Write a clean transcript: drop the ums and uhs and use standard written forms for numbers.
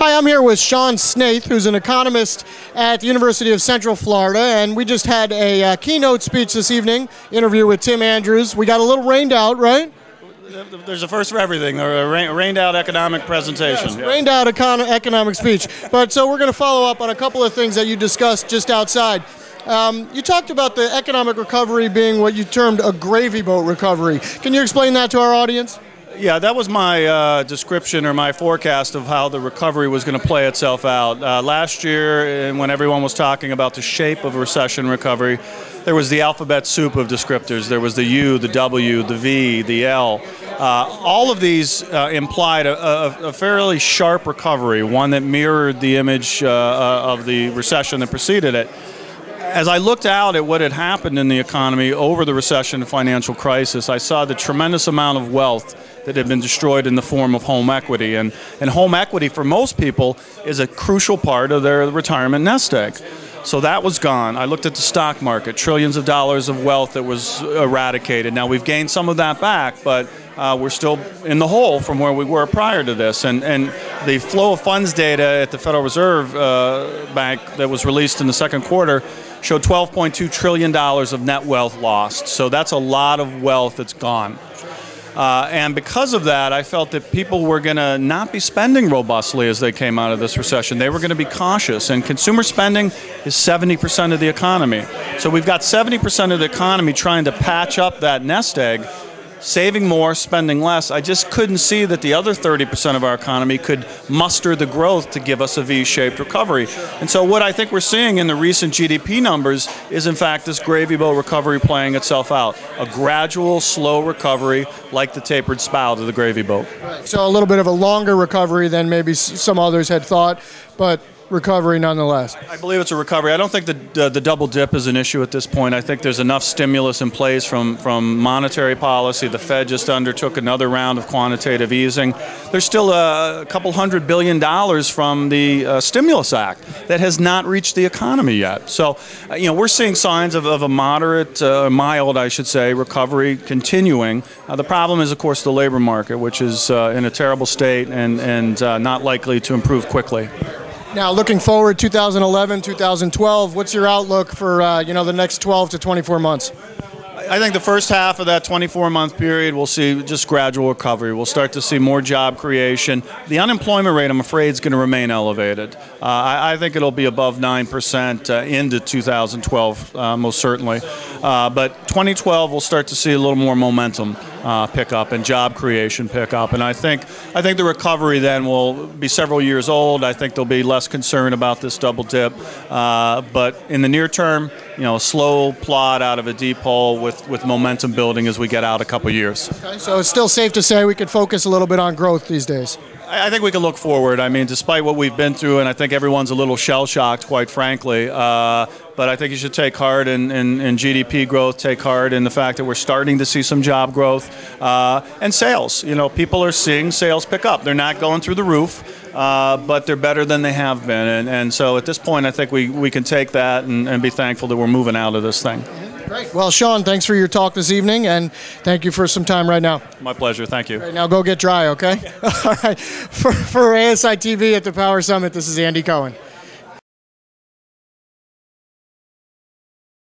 Hi, I'm here with Sean Snaith, who's an economist at the University of Central Florida, and we just had a keynote speech this evening, interview with Tim Andrews. We got a little rained out, right? There's a first for everything, a rained out economic presentation. Yes, rained out economic speech. But so we're going to follow up on a couple of things that you discussed just outside. You talked about the economic recovery being what you termed a gravy boat recovery. Can you explain that to our audience? Yeah, that was my description or my forecast of how the recovery was going to play itself out. Last year, and when everyone was talking about the shape of a recession recovery, there was the alphabet soup of descriptors. There was the U, the W, the V, the L. All of these implied a fairly sharp recovery, one that mirrored the image of the recession that preceded it. As I looked out at what had happened in the economy over the recession and financial crisis, I saw the tremendous amount of wealth that had been destroyed in the form of home equity. And home equity, for most people, is a crucial part of their retirement nest egg. So that was gone. I looked at the stock market, trillions of dollars of wealth that was eradicated. Now, we've gained some of that back, but we're still in the hole from where we were prior to this. And the flow of funds data at the Federal Reserve Bank that was released in the second quarter showed $12.2 trillion of net wealth lost. So that's a lot of wealth that's gone. And because of that, I felt that people were going to not be spending robustly as they came out of this recession. They were going to be cautious. And consumer spending is 70% of the economy. So we've got 70% of the economy trying to patch up that nest egg, saving more, spending less. I just couldn't see that the other 30% of our economy could muster the growth to give us a V-shaped recovery. And so what I think we're seeing in the recent GDP numbers is, in fact, this gravy boat recovery playing itself out. A gradual, slow recovery like the tapered spout of the gravy boat. Right. So a little bit of a longer recovery than maybe some others had thought, but recovery nonetheless. I believe it's a recovery. I don't think the double dip is an issue at this point. I think there's enough stimulus in place from monetary policy. The Fed just undertook another round of quantitative easing. There's still a couple $100 billion from the Stimulus Act that has not reached the economy yet. So, we're seeing signs of a moderate, mild, I should say, recovery continuing. The problem is, of course, the labor market, which is in a terrible state and not likely to improve quickly. Now, looking forward, 2011, 2012, what's your outlook for the next 12 to 24 months? I think the first half of that 24-month period, we'll see just gradual recovery. We'll start to see more job creation. The unemployment rate, I'm afraid, is going to remain elevated. I think it'll be above 9% into 2012, most certainly. But 2012, we'll start to see a little more momentum pick up and job creation pick up. And I think the recovery then will be several years old. I think there'll be less concern about this double dip. But in the near term, a slow plod out of a deep hole with momentum building as we get out a couple years. Okay, so it's still safe to say we could focus a little bit on growth these days. I think we can look forward. I mean, despite what we've been through, and I think everyone's a little shell-shocked, quite frankly, but I think you should take heart in GDP growth, take heart in the fact that we're starting to see some job growth, and sales. People are seeing sales pick up. They're not going through the roof, but they're better than they have been. And so at this point, I think we can take that and be thankful that we're moving out of this thing. Great. Well, Sean, thanks for your talk this evening, and thank you for some time right now. My pleasure. Thank you. Right, now go get dry, okay? All right. For ASI TV at the Power Summit, this is Andy Cohen.